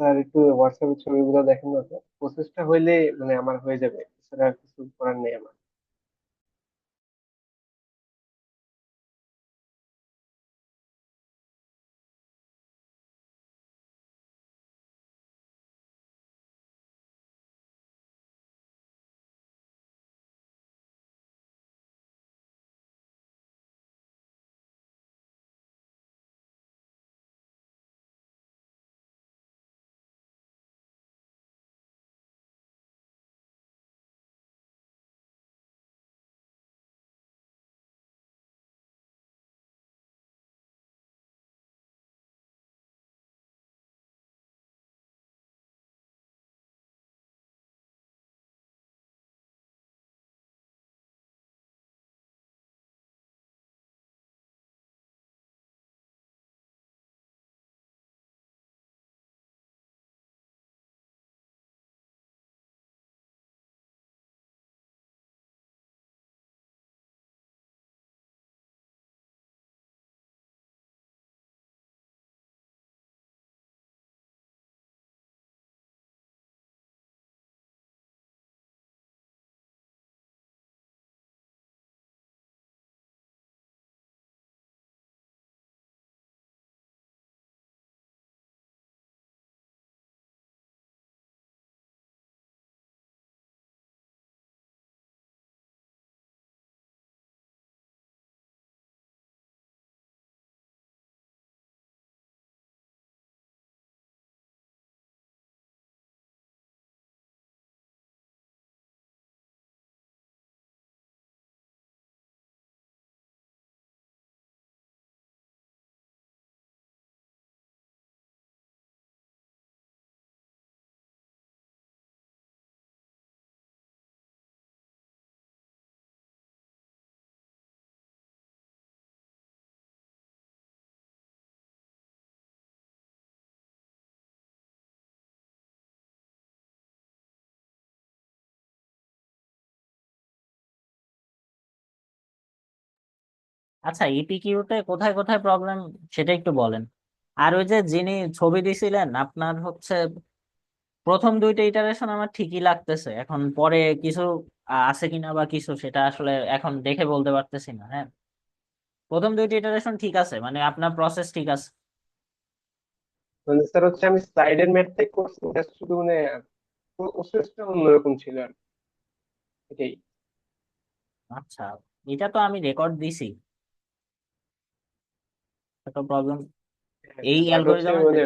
Sir একটু হোয়াটসঅ্যাপের ছবিগুলো দেখেন না স্যার, প্রসেসটা হইলে মানে আমার হয়ে যাবে, এছাড়া আর কিছু করার নেই আমার। আচ্ছা, ইপিকিউ তে কোথায় কোথায় প্রবলেম সেটা একটু বলেন। আর ওই যে যিনি ছবি দিছিলেন আপনার হচ্ছে প্রথম দুইটা ইটারেশন আমার ঠিকই লাগতেছে, এখন পরে কিছু আছে কিনা বা কিছু সেটা আসলে এখন দেখে বলতে পারতেছি না। হ্যাঁ, প্রথম দুইটা ইটারেশন ঠিক আছে, মানে আপনার প্রসেস ঠিক আছে। মানে স্যার হচ্ছে আমি স্লাইডের ম্যাথটাই করছি, জাস্ট শুধু মানে প্রসেসটা অন্যরকম ছিল আর কি, এটাই। আচ্ছা, এটা তো আমি রেকর্ড দিছি, একটা প্রবলেম। হ্যাঁ এই স্যার, বাট হচ্ছে অ্যালগোরিদমের মানে,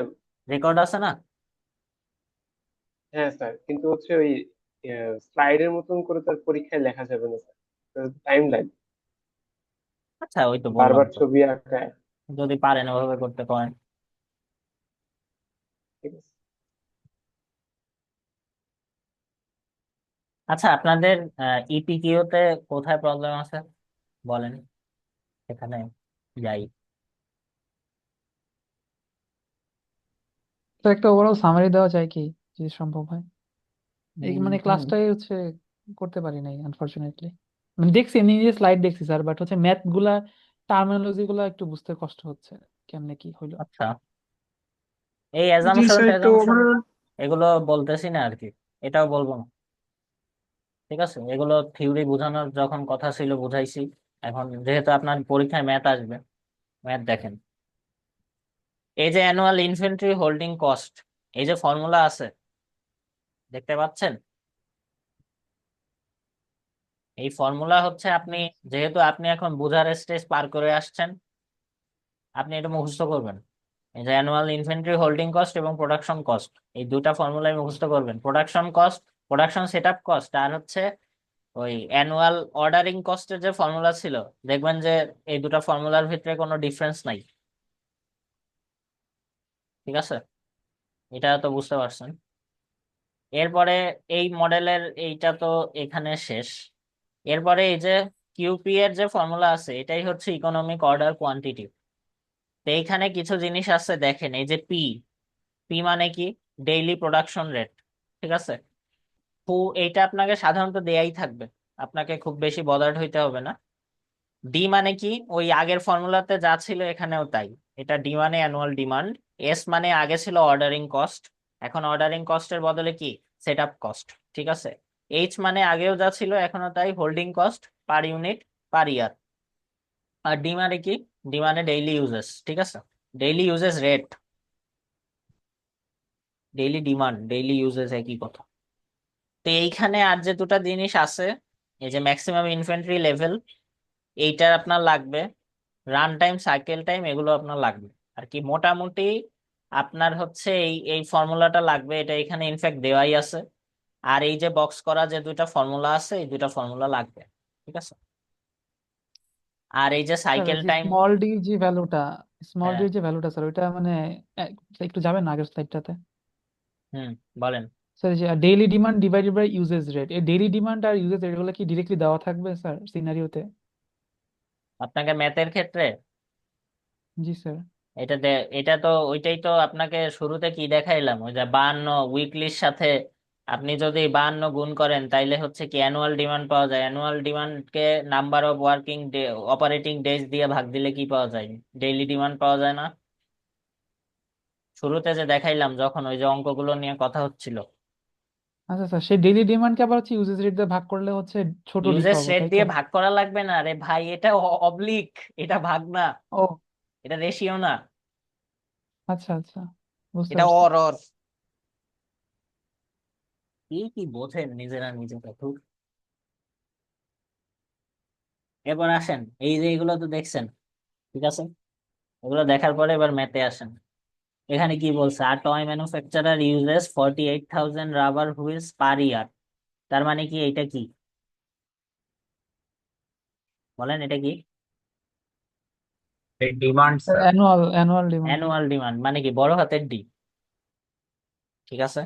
রেকর্ড আছে না? হ্যাঁ স্যার, কিন্তু হচ্ছে ওই স্লাইডের মতন করে তার পরীক্ষায় লেখা যাবে না স্যার, টাইম লাগবে, আচ্ছা, ওই তো বললাম বারবার তো, ছবি আঁকা। যদি পারেন ওভাবে করতে পারেন। ঠিক আছে। আচ্ছা, আপনাদের ইপিকিউ তে কোথায় প্রবলেম আছে বলেন, এখানে যাই। তো একটা ওভারঅল সামারি দেওয়া যায় কি, যদি সম্ভব হয়? এই মানে হুম। ক্লাসটাই হচ্ছে করতে পারি নাই আনফরচুনেটলি। মানে দেখছি এমনি নিজে স্লাইড দেখছি স্যার, বাট হচ্ছে ম্যাথ গুলা, টার্মিনোলজি গুলা একটু বুঝতে কষ্ট হচ্ছে, কেমনে কি হইলো। আচ্ছা, এই জি অ্যাজাম্পশন স্যার, একটু ট্যাজাম্পশন ওভারঅল। এগুলো বলতেছি না আর কি, এটাও বলবো না। ঠিক আছে, এগুলো থিওরি বোঝানোর যখন কথা ছিল বুঝাইছি। এখন যেহেতু আপনার পরীক্ষায় ম্যাথ আসবে, ম্যাথ দেখেন। এই যে অ্যানুয়াল ইনভেন্টরি হোল্ডিং কস্ট, এই যে ফর্মুলা আছে, দেখতে পাচ্ছেন? এই ফর্মুলা হচ্ছে আপনি, যেহেতু আপনি এখন বুঝার স্টেজ পার করে আসছেন, আপনি এটা মুখস্থ করবেন। এই যে অ্যানুয়াল ইনভেন্টরি হোল্ডিং কস্ট এবং প্রোডাকশন কস্ট, এই দুটা ফর্মুলাই মুখস্থ করবেন। Production cost, production setup cost, আর হচ্ছে ওই অ্যানুয়াল অর্ডারিং কস্টের যে ফর্মুলা ছিল, দেখবেন যে এই দুটা ফর্মুলার ভিতরে কোনো ডিফারেন্স নাই। ঠিক আছে, এটা তো বুঝতে পারছেন। এরপরে এই মডেলের এইটা তো এখানে শেষ। এরপরে এই যে কিউপি এর যে ফর্মুলা আছে, এটাই হচ্ছে ইকোনমিক অর্ডার কোয়ান্টিটি। তো এইখানে কিছু জিনিস আছে দেখেন, এই যে পি, পি মানে কি? Daily production rate. ঠিক আছে, ফু, এইটা আপনাকে সাধারণত দেয়াই থাকবে, আপনাকে খুব বেশি বদার্ড হইতে হবে না। ডি মানে কি? ওই আগের ফর্মুলাতে যা ছিল এখানেও তাই, এটা ডি মানে অ্যানুয়াল ডিমান্ড। এস মানে আগে ছিল অর্ডারিং কস্ট, এখন অর্ডারিং কস্টের বদলে কি সেট আপ কস্ট, ঠিক আছে। এইচ মানে আগেও যা ছিল এখনো তাই, holding cost per unit per year. আর ডি মানে কি, ডি মানে ডেইলি ইউজেস, ঠিক আছে, daily uses rate, daily demand, daily uses একই কথা। তো এইখানে আর যে দুটা জিনিস আছে, এই যে ম্যাক্সিমাম ইনভেন্টরি লেভেল, এইটার আপনার লাগবে, রান টাইম, সাইকেল টাইম, এগুলো আপনার লাগবে আর কি। মোটামুটি আপনার হচ্ছে এই এই ফর্মুলাটা লাগবে, এটা এখানে ইনফ্যাক্ট দেওয়াই আছে। আর এই যে বক্স করা যে দুইটা ফর্মুলা আছে, এই দুইটা ফর্মুলা লাগবে, ঠিক আছে। আর এই যে স্যার সাইকেল যে টাইম, স্মল ডি যে ভ্যালুটা, স্মল হ্যাঁ, ডি যে ভ্যালুটা স্যার ওইটা মানে একটু যাবেন না আগের স্লাইডটাতে? হুম, বলেন। স্যার যে daily demand divided by usage rate, এই ডেইলি ডিমান্ড আর ইউজেস রেট এগুলো কি ডিরেক্টলি দেওয়া থাকবে স্যার সিনারিওতে? আপনাকে ম্যাথের ক্ষেত্রে জি স্যার। এটা তো ওইটাই তো আপনাকে শুরুতে কি দেখাইলাম, ওই যে 52 উইকলির সাথে আপনি যদি 52 গুণ করেন তাইলে হচ্ছে কি অ্যানুয়াল ডিমান্ড পাওয়া যায়। অ্যানুয়াল ডিমান্ডকে number of working day, operating days দিয়ে ভাগ দিলে কি পাওয়া যায়, ডেইলি ডিমান্ড পাওয়া যায় না। শুরুতে যে দেখাইলাম যখন ওই যে অঙ্কগুলো নিয়ে কথা হচ্ছিল। আচ্ছা স্যার, সেই ডেইলি ডিমান্ডকে আবার হচ্ছে ইউজেস রেট দিয়ে ভাগ করলে হচ্ছে ছোট ডি ইউজেস পাবো, রেট তাই তো? দিয়ে ভাগ করা লাগবে না রে ভাই, এটা অবলিক, এটা ভাগ না, ও এটা রেশিও না, আচ্ছা আচ্ছা, বুঝতে এটা পারছি। Or or. কি কি বোঝেন নিজেরা নিজেরা, ধুর। এবার আসেন, এই যে এগুলো তো দেখছেন, ঠিক আছে, এগুলো দেখার পরে এবার ম্যাথে আসেন। এখানে কি বলছে, আর toy manufacturer uses 48,000 rubber wheels per year. তার মানে কি, এটা কি বলেন, এটা কি demand sir sir. Annual annual demand. Annual demand মানে কি বড় হাতের ডি, ঠিক আছে।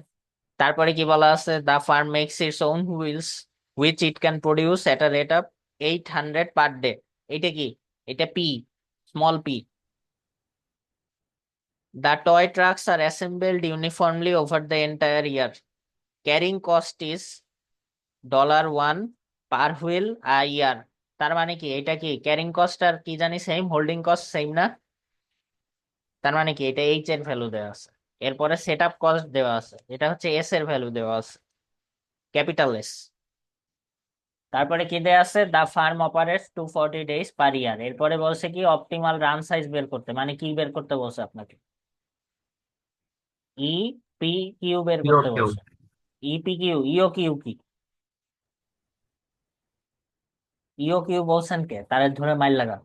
তারপরে কি বলা আছে, the firm makes its own wheels which it can produce at a rate of 800 per day. এটা কি, এটা P, small P. The toy trucks are assembled uniformly over the entire year. Carrying cost is $1 per wheel a year. তার মানে কি, এটা কি carrying cost আর কি জানি সেম, হোল্ডিং কস্ট সেম না? তার মানে কি, এটা এইচ এর ভ্যালু দেওয়া আছে, এরপরে সেট আপ কস্ট দেওয়া আছে, এটা হচ্ছে এস এর ভ্যালু দেওয়া আছে, ক্যাপিটাল এস। তারপরে কি দেওয়া আছে, দা ফার্ম অপারেটস 240 days পার ইয়ার। এরপরে বলছে কি অপটিমাল রান সাইজ বের করতে, মানে কি বের করতে বলছে আপনাকে, ই পি কিউ বের ইউ করতে কিউ। বলছে। ইপি কিউ, ইও কিউ কি, ইও কিউ বলছেন কে, তার ধরে মাইল লাগা।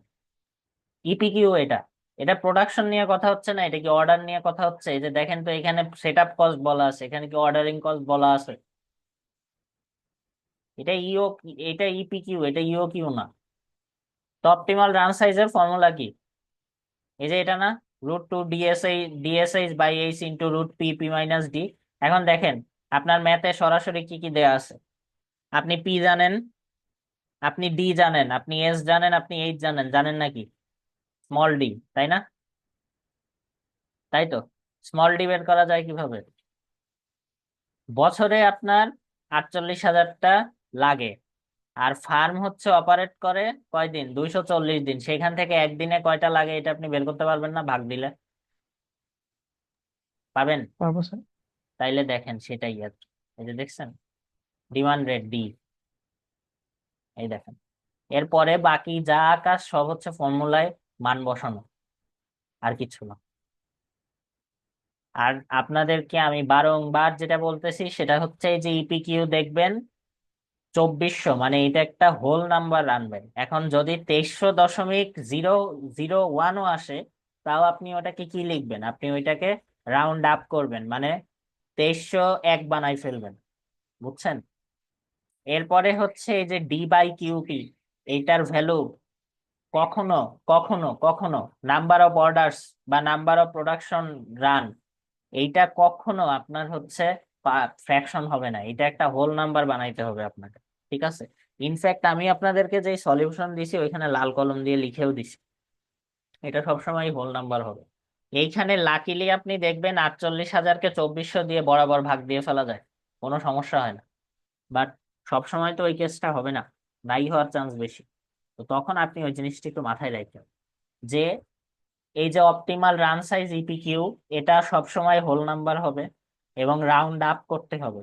ইপি কিউ এটা, এটা প্রোডাকশন নিয়ে কথা হচ্ছে না, এটা কি অর্ডার নিয়ে কথা হচ্ছে? এই যে দেখেন তো, এখানে সেট আপ কস্ট বলা আছে, এখানে কি অর্ডারিং কস্ট বলা আছে? এটা ইও, এটা ইপি কিউ, এটা ইও কিউ না। তো অপটিমাল রান সাইজের ফর্মুলা কি, এই যে এটা না, √2 ডিএসএইচ বাই এইচ ইন্টু √পি পি মাইনাস ডি। এখন দেখেন আপনার ম্যাথে সরাসরি কি কি দেয়া আছে, আপনি পি জানেন, আপনি ডি জানেন, আপনি এস জানেন, আপনি এইচ জানেন, জানেন নাকি স্মল ডি, তাই না? তাই তো, স্মল ডি বের করা যায় কিভাবে, বছরে আপনার 48,000টা লাগে, আর ফার্ম হচ্ছে অপারেট করে কয়দিন, 240 দিন, সেখান থেকে একদিনে কয়টা লাগে এটা আপনি বের করতে পারবেন না ভাগ দিলে, পাবেন? পারবো স্যার। তাইলে দেখেন সেটাই আর কি। এই যে দেখছেন, ডিমান্ড রেট ডি, এই দেখেন। এরপরে বাকি যা কাজ সব হচ্ছে ফর্মুলায় মান বসানো, আর কিছু না। আর আপনাদেরকে আমি বারংবার যেটা বলতেছি সেটা হচ্ছে, এই যে ইপি কিউ দেখবেন 2400, মানে এটা একটা হোল নাম্বার আনবেন। এখন যদি 2300.001ও আসে, তাও আপনি ওটাকে কি লিখবেন, আপনি ওইটাকে রাউন্ড আপ করবেন, মানে 2301 বানাই ফেলবেন, বুঝছেন? এরপরে হচ্ছে এই যে ডি বাই কিউপি, এইটার ভ্যালু কখনো কখনো কখনো নাম্বার অফ অর্ডারস বা নাম্বার অফ প্রোডাকশন রান, এইটা কখনো আপনার হচ্ছে ফ্র্যাকশন হবে না, এটা একটা হোল নাম্বার বানাইতে হবে আপনাকে, ঠিক আছে। ইনফ্যাক্ট আমি আপনাদেরকে যে সলিউশন দিছি ওইখানে লাল কলম দিয়ে লিখেও দিছি, এটা সবসময় হোল নাম্বার হবে। এইখানে লাকিলি আপনি দেখবেন 48,000কে 2400 দিয়ে বরাবর ভাগ দিয়ে ফেলা যায়, কোনো সমস্যা হয় না। বাট সবসময় তো ওই কেসটা হবে না, নাই হওয়ার চান্স বেশি। তো তখন আপনি ওই জিনিসটা একটু মাথায় রাখবেন যে এই যে optimal run size E P, Q সবসময় হোল নাম্বার হবে। এবং রাউন্ড আপ করতে হবে।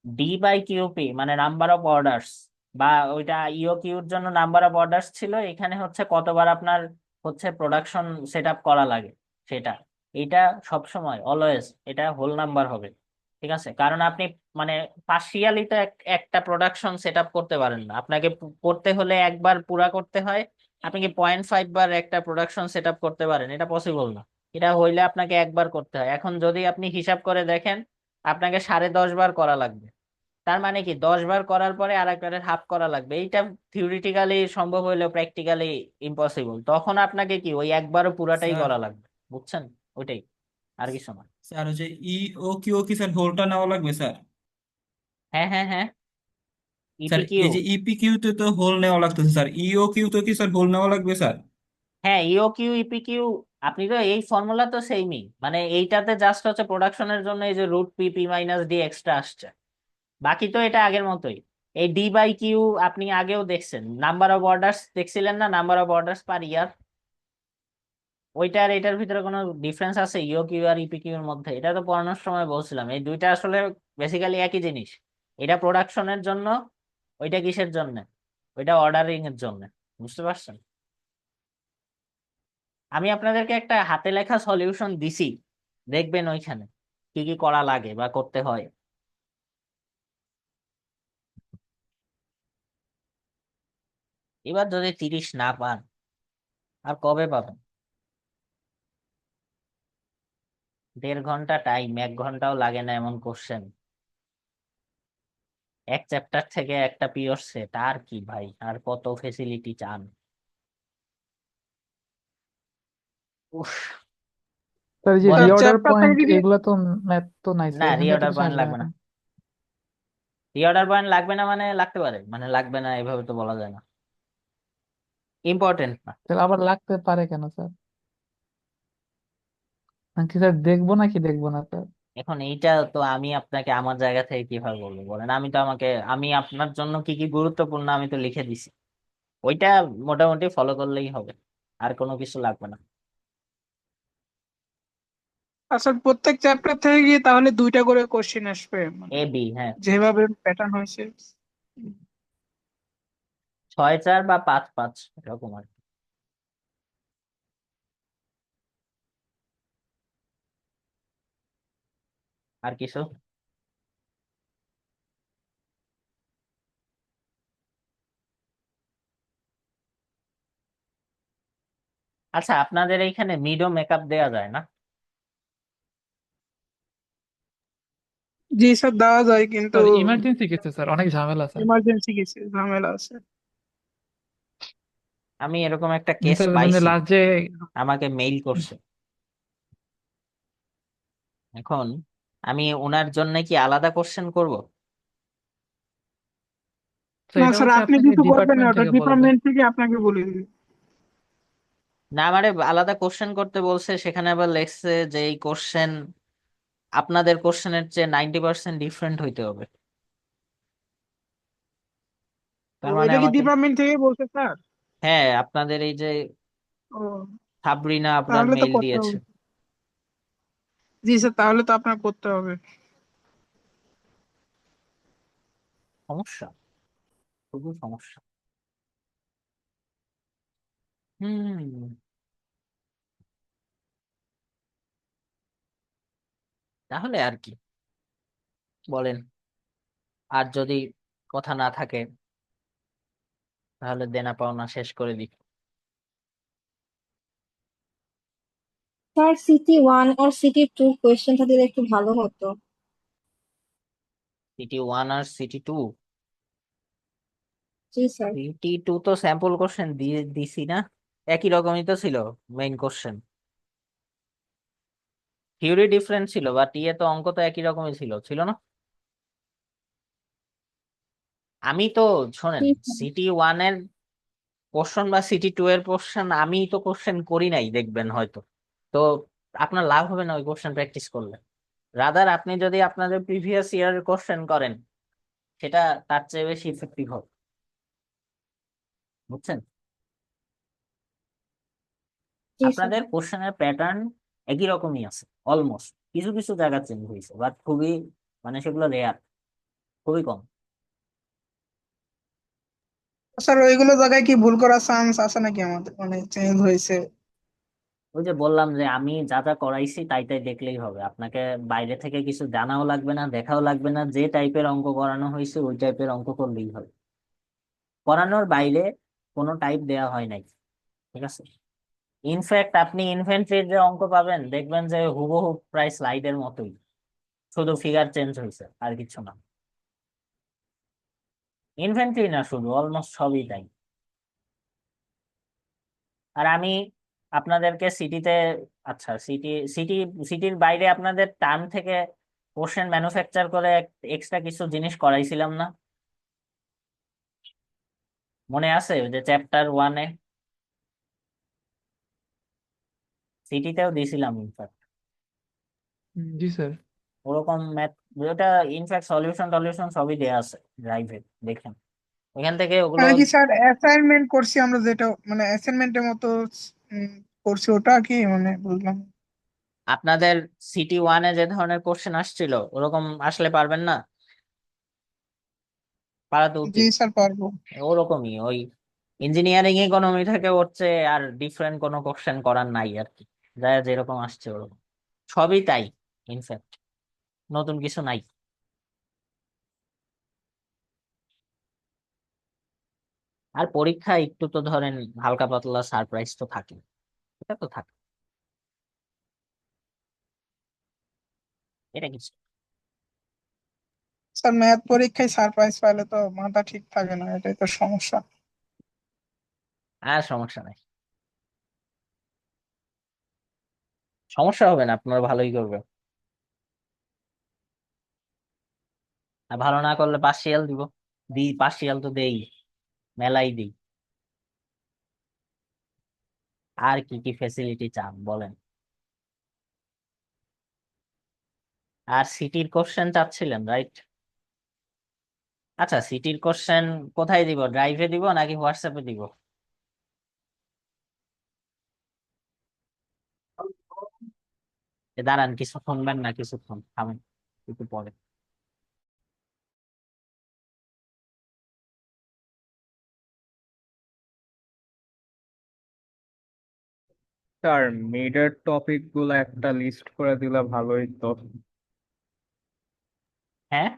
ডি বাই কিউপি মানে নাম্বার অফ অর্ডারস, বা ওইটা ইও কিউর জন্য নাম্বার অফ অর্ডারস ছিল, এখানে হচ্ছে কতবার আপনার হচ্ছে প্রোডাকশন সেট আপ করা লাগে সেটা। এটা সব সময় অলওয়েজ এটা হোল নাম্বার হবে, ঠিক আছে? কারণ আপনি মানে পার্শিয়ালি তো একটা প্রোডাকশন সেট আপ করতে পারেন না, আপনাকে করতে হলে একবার পুরা করতে হয়। আপনি কি 0.5 বার একটা প্রোডাকশন সেট আপ করতে পারেন? এটা পসিবল না। এটা হইলে আপনাকে একবার করতে হয়। এখন যদি আপনি হিসাব করে দেখেন, আপনাকে 10.5 বার করা লাগবে। তার মানে কি 10 বার করার পরে আরেকবারের হাফ করা লাগবে। এইটা থিওরিটিক্যালি সম্ভব হইলেও প্র্যাকটিক্যালি ইম্পসিবল। তখন আপনাকে কি ওই একবারও পুরাটাই স্যার করা লাগবে, বুঝছেন? ওইটাই, আর কিছু না। স্যার হচ্ছে ই ও কিউ কি স্যার হোলটা নেওয়া লাগবে স্যার? হ্যাঁ হ্যাঁ হ্যাঁ, স্যার ইপিকিউ। এই যে ইপি কিউ তে তো হোল নেওয়া লাগতেছে স্যার, ইও কিউ তে কি স্যার হোল নেওয়া লাগবে স্যার? হ্যাঁ, ইও কিউ ইপিকিউ, আপনি তো এই ফর্মুলা তো সেইমই, মানে এইটাতে জাস্ট হচ্ছে প্রোডাকশনের জন্য এই যে root P P minus D extra আসছে। বাকি তো এটা আগের মতোই। এই ডি বাই কিউ আপনি আগেও দেখছেন, নাম্বার অফ অর্ডারস দেখছিলেন না, নাম্বার অফ অর্ডারস পার ইয়ার। ওইটা আর এটার ভিতরে কোনো ডিফারেন্স আছে ইও কিউ আর ইপি কিউ এর মধ্যে? এটা তো পড়ানোর সময় বলছিলাম, এই দুইটা আসলে বেসিক্যালি একই জিনিস। এটা প্রোডাকশনের জন্য, ওইটা কিসের জন্য? ওইটা অর্ডারিং এর জন্য। বুঝতে পারছেন? আমি আপনাদেরকে একটা হাতে লেখা সলিউশন দিছি, দেখবেন ওইখানে কি কি করা লাগে বা করতে হয়। এবার যদি 30 না পান, আর কবে পাবেন? 1.5 ঘন্টা টাইম, 1 ঘন্টাও লাগে না এমন কোশ্চেন। এক চ্যাপ্টার থেকে একটা পিওর সেট, আর কি ভাই, আর কত ফেসিলিটি চান? উফ, স্যার এই যে স্যার বলেন। রিঅর্ডার চ্যাপ্টার থেকে পয়েন্ট যদি এগুলা তো ম্যাথ তো নাই না, স্যার, এখান থেকে তো রিঅর্ডার কিছু পয়েন্ট আসবে না লাগবে না। এখন। রিঅর্ডার পয়েন্ট লাগবে না মানে লাগতে পারে, মানে লাগবে না এভাবে তো বলা যায় না। ইম্পর্টেন্ট না। তাহলে আবার লাগতে পারে কেন স্যার? নাকি স্যার দেখবো নাকি দেখবো না স্যার? এখন এইটা তো আমি আপনাকে আমার জায়গা থেকে কিভাবে বলবো বলেন? আমি আপনার জন্য কি কি গুরুত্বপূর্ণ আমি তো লিখে দিছি, ওইটা মোটামুটি ফলো করলেই হবে, আর কোনো কিছু লাগবে না। আচ্ছা প্রত্যেক চ্যাপ্টার থেকে গিয়ে তাহলে দুইটা করে কোশ্চেন আসবে মানে এ বি, হ্যাঁ। যেভাবে প্যাটার্ন হয়েছে? 6-4 বা 5-5 এরকম আর কি। আর কিছু? আচ্ছা, আপনাদের এইখানে মিডও মেকআপ দেওয়া যায় না? জি স্যার দেওয়া যায় কিন্তু স্যার ইমার্জেন্সি কিছু স্যার, অনেক ঝামেলা স্যার। এমার্জেন্সি কিছু ঝামেলা আছে। আমি এরকম একটা কেস স্যার মানে পাইছি, লাস্ট যে আমাকে মেইল করছে। এখন আমি ওনার জন্য কি আলাদা কোশ্চেন করব? তো না এটা স্যার হচ্ছে আপনি আপনাকে কিছু করবেন না, ডিপার্টমেন্ট ওটা থেকে বলবে। ডিপার্টমেন্ট থেকে আপনাকে বলে দিবে। না, আমারে আলাদা কোশ্চেন করতে বলছে, সেখানে আবার লেখছে যে এই কোশ্চেন আপনাদের কোশ্চেনের চেয়ে 90% ডিফারেন্ট হইতে হবে। ও তার মানে এটা কি আমাকে, ডিপার্টমেন্ট থেকে বলছে স্যার? হ্যাঁ, আপনাদের এই যে ও সাবরিনা আপনার তাহলে তো মেইল করতে দিয়েছে। হবে। জি স্যার তাহলে তো আপনার করতে হবে। সমস্যা, খুবই সমস্যা। হুম, তাহলে আর কি বলেন? আর যদি কথা না থাকে, তাহলে দেনা পাওনা শেষ করে দিই। স্যার সিটি 1 আর সিটি 2 কোয়েশ্চেনটা দিলে একটু ভালো হতো। সিটি 1 আর সিটি 2? জি স্যার। সিটি 2 তো স্যাম্পল কোশ্চেন দিয়ে দিছি না, একই রকমই তো ছিল মেইন কোশ্চেন। থিওরি ডিফারেন্ট ছিল, বাট ইয়ে তো অঙ্ক তো একই রকমই ছিল, ছিল না? আমি তো, শোনেন, জি স্যার। সিটি 1 এর কোশ্চেন বা সিটি 2 এর কোশ্চেন আমি তো কোশ্চেন করি নাই, দেখবেন হয়তো। তো আপনার লাভ হবে না ওই কোশ্চেন প্র্যাকটিস করলে। রাদার আপনি যদি আপনাদের প্রিভিয়াস ইয়ারের কোশ্চেন করেন, সেটা তার চেয়ে বেশি ইফেক্টিভ হবে, বুঝছেন? জি স্যার। আপনাদের কোশ্চেনের প্যাটার্ন একই রকমই আছে অলমোস্ট। কিছু কিছু জায়গা চেঞ্জ হয়েছে, বাট খুবই, মানে সেগুলো রেয়ার, খুবই কম। স্যার ওইগুলো জায়গায় কি ভুল করার চান্স আছে নাকি আমাদের, মানে চেঞ্জ হয়েছে? ওই যে বললাম যে আমি যা যা করাইছি তাই তাই দেখলেই হবে, আপনাকে বাইরে থেকে কিছু জানাও লাগবে না, দেখাও লাগবে না, যে টাইপের অঙ্ক করানো হয়েছে ওই টাইপের অঙ্ক করলেই হবে। করানোর বাইরে কোনো টাইপ দেওয়া হয় নাই, ঠিক আছে। ইনফ্যাক্ট আপনি ইনফ্যান্ট্রির যে অঙ্ক পাবেন দেখবেন যে হুবহু প্রায় স্লাইডের মতোই, শুধু ফিগার চেঞ্জ হয়েছে আর কিছু না। ইনফ্যান্ট্রি না শুধু, অলমোস্ট সবই তাই। আর আমি আপনাদেরকে সিটিতে, আচ্ছা সিটির বাইরে আপনাদের টার্ম থেকে কোশ্চেন ম্যানুফ্যাকচার করে এক্সট্রা কিছু জিনিস করাইছিলাম না? মনে আছে ওই যে চ্যাপ্টার 1-এ সিটিতেও দিয়েছিলাম ইনফ্যাক্ট জি স্যার। ওরকম ম্যাথ। ওটা ইনফ্যাক্ট সলিউশন টলিউশন সবই দেয়া আছে ড্রাইভে, দেখেন ওখান থেকে ওগুলো। মানে কি স্যার অ্যাসাইনমেন্ট করছি আমরা, যেটা মানে অ্যাসাইনমেন্টের মতো উম, করছি, ওটা কি মানে বুঝলাম। আপনাদের সিটি 1-এ যে ধরনের কোশ্চেন আসছিল ওরকম আসলে পারবেন না? পারা তো জি উচিত। স্যার পারবো। ওরকমই ওই ইঞ্জিনিয়ারিং ইকোনমি থেকে হচ্ছে, আর ডিফারেন্ট কোনো কোশ্চেন করার নাই আর কি, যা যেরকম আসছে ওরকম সবই তাই। ইনফ্যাক্ট নতুন কিছু নাই। আর পরীক্ষা একটু তো ধরেন হালকা পাতলা সারপ্রাইজ তো থাকে, এটা তো থাকে, এটা কিছু। স্যার ম্যাথ পরীক্ষায় সারপ্রাইজ পাইলে তো মাথা ঠিক থাকে না, এটাই তো সমস্যা। আর সমস্যা নাই, সমস্যা হবে না, আপনারা ভালোই করবে। আর ভালো না করলে পার্সিয়াল দিব, দিই পার্সিয়াল তো দেই, মেলাই দিই। আর কি কি ফেসিলিটি চান বলেন? আর সিটির কোশ্চেন চাচ্ছিলেন, রাইট? আচ্ছা সিটির কোশ্চেন কোথায় দিব, ড্রাইভে দিব নাকি হোয়াটসঅ্যাপে দিব? দাঁড়ান কিছু শুনবেন না, কিছুক্ষণ থামেন, একটু পরে। স্যার মিডের টপিক গুলো একটা লিস্ট করে দিলে ভালোই তো। হ্যাঁ,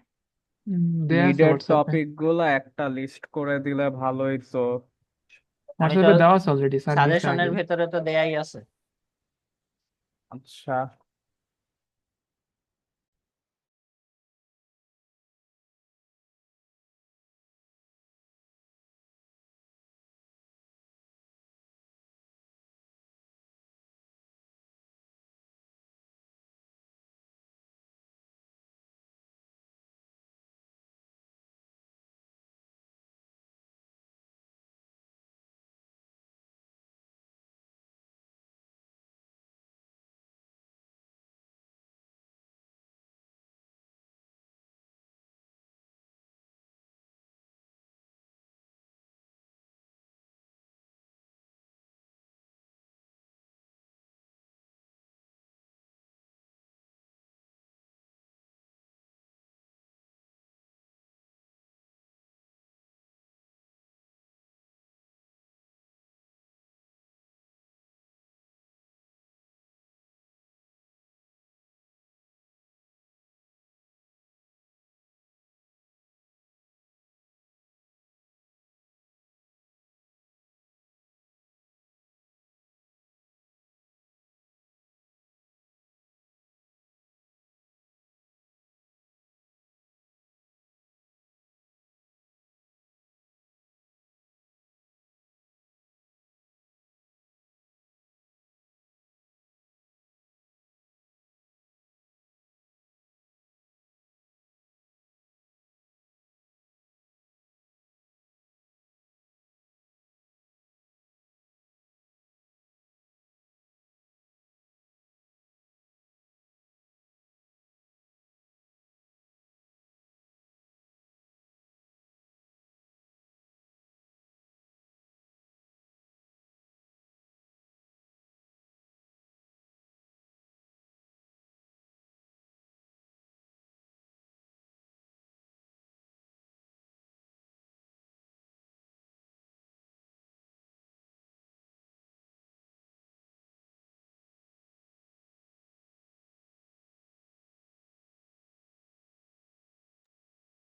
দেয়া আছে মিডের হোয়াটসঅ্যাপে। টপিক গুলো একটা লিস্ট করে দিলে ভালোই তো। আমি তো হোয়াটসঅ্যাপে দেওয়া আছে অলরেডি, স্যার দিছে সাজেশনের আগেই। ভেতরে তো দেয়াই আছে। আচ্ছা।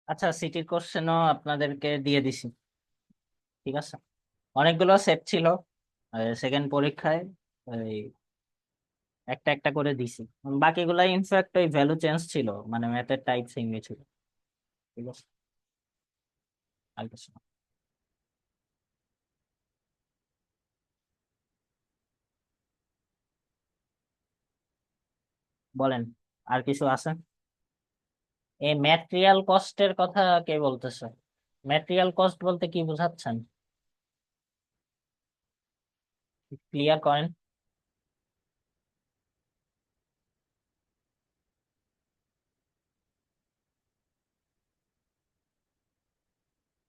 আচ্ছা, সিটির কোশ্চেনও আপনাদেরকে দিয়ে দিছি, ঠিক আছে। অনেকগুলো সেট ছিল, সেকেন্ড পরীক্ষায় ওই একটা একটা করে দিছি। বাকিগুলো ইনফ্যাক্ট ওই ভ্যালু চেঞ্জ ছিল, মানে ম্যাথের টাইপ সেমই ছিল, ঠিক আছে। আর কিছু না। বলেন, আর কিছু আছে? এই ম্যাটেরিয়াল কস্টের কথা কে বলতেছে? ম্যাটেরিয়াল কস্ট বলতে কি বোঝাচ্ছেন? ক্লিয়ার করেন।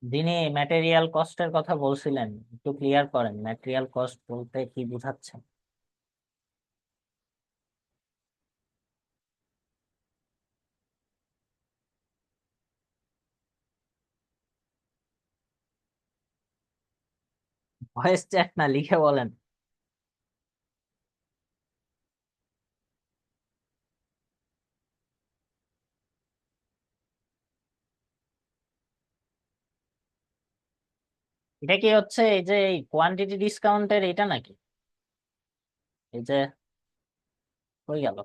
যিনি ম্যাটেরিয়াল কস্টের কথা বলছিলেন, একটু ক্লিয়ার করেন, ম্যাটেরিয়াল কস্ট বলতে কি বোঝাচ্ছেন? ভয়েস চ্যাট না, লিখে বলেন। এটা কি হচ্ছে এই যে কোয়ান্টিটি ডিসকাউন্টের এটা নাকি? এই যে হয়ে গেল,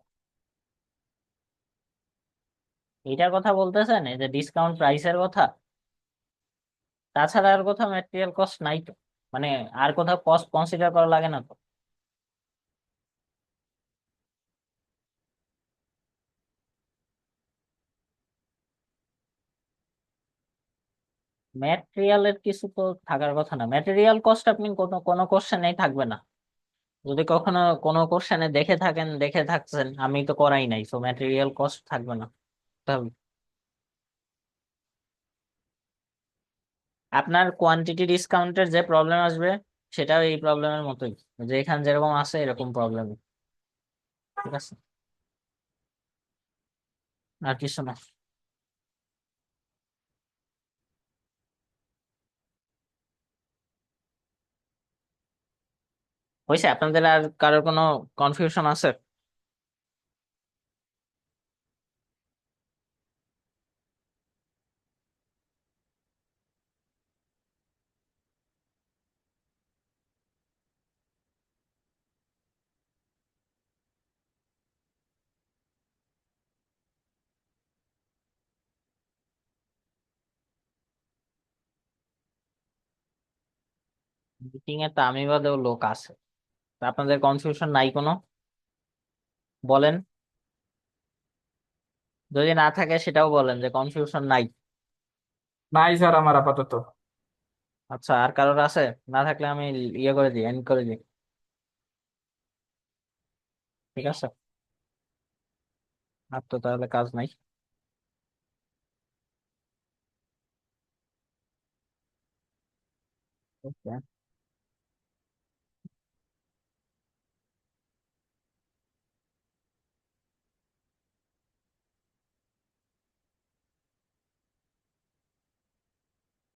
এইটার কথা বলতেছেন, এই যে ডিসকাউন্ট প্রাইসের কথা? তাছাড়া আর কোথাও ম্যাটেরিয়াল কস্ট নাই তো, মানে আর কোথাও কস্ট কনসিডার করা লাগে না তো? ম্যাটেরিয়ালের কিছু তো থাকার কথা না, ম্যাটেরিয়াল কস্ট আপনি কোনো কোনো কোশ্চেনেই থাকবে না। যদি কখনো কোনো কোশ্চেনে দেখে থাকছেন, আমি তো করাই নাই, তো ম্যাটেরিয়াল কস্ট থাকবে না। তাহলে আপনার কোয়ান্টিটি ডিসকাউন্টের যে প্রবলেম আসবে, সেটাও এই প্রবলেমের মতোই, যে এখানে যেরকম আছে এরকম প্রবলেম, ঠিক আছে। আর কিছু না। হয়েছে? আপনাদের আর কারোর কোনো কনফিউশন আছে? মিটিং এ তো আমি বাদেও লোক আছে, তা আপনাদের কনফিউশন নাই কোনো? বলেন, যদি না থাকে সেটাও বলেন যে কনফিউশন নাই। নাই স্যার আমার আপাতত। আচ্ছা, আর কারোর আছে? না থাকলে আমি ইয়ে করে দিই, এন্ড করে দিই, ঠিক আছে। আর তো তাহলে কাজ নাই। Okay.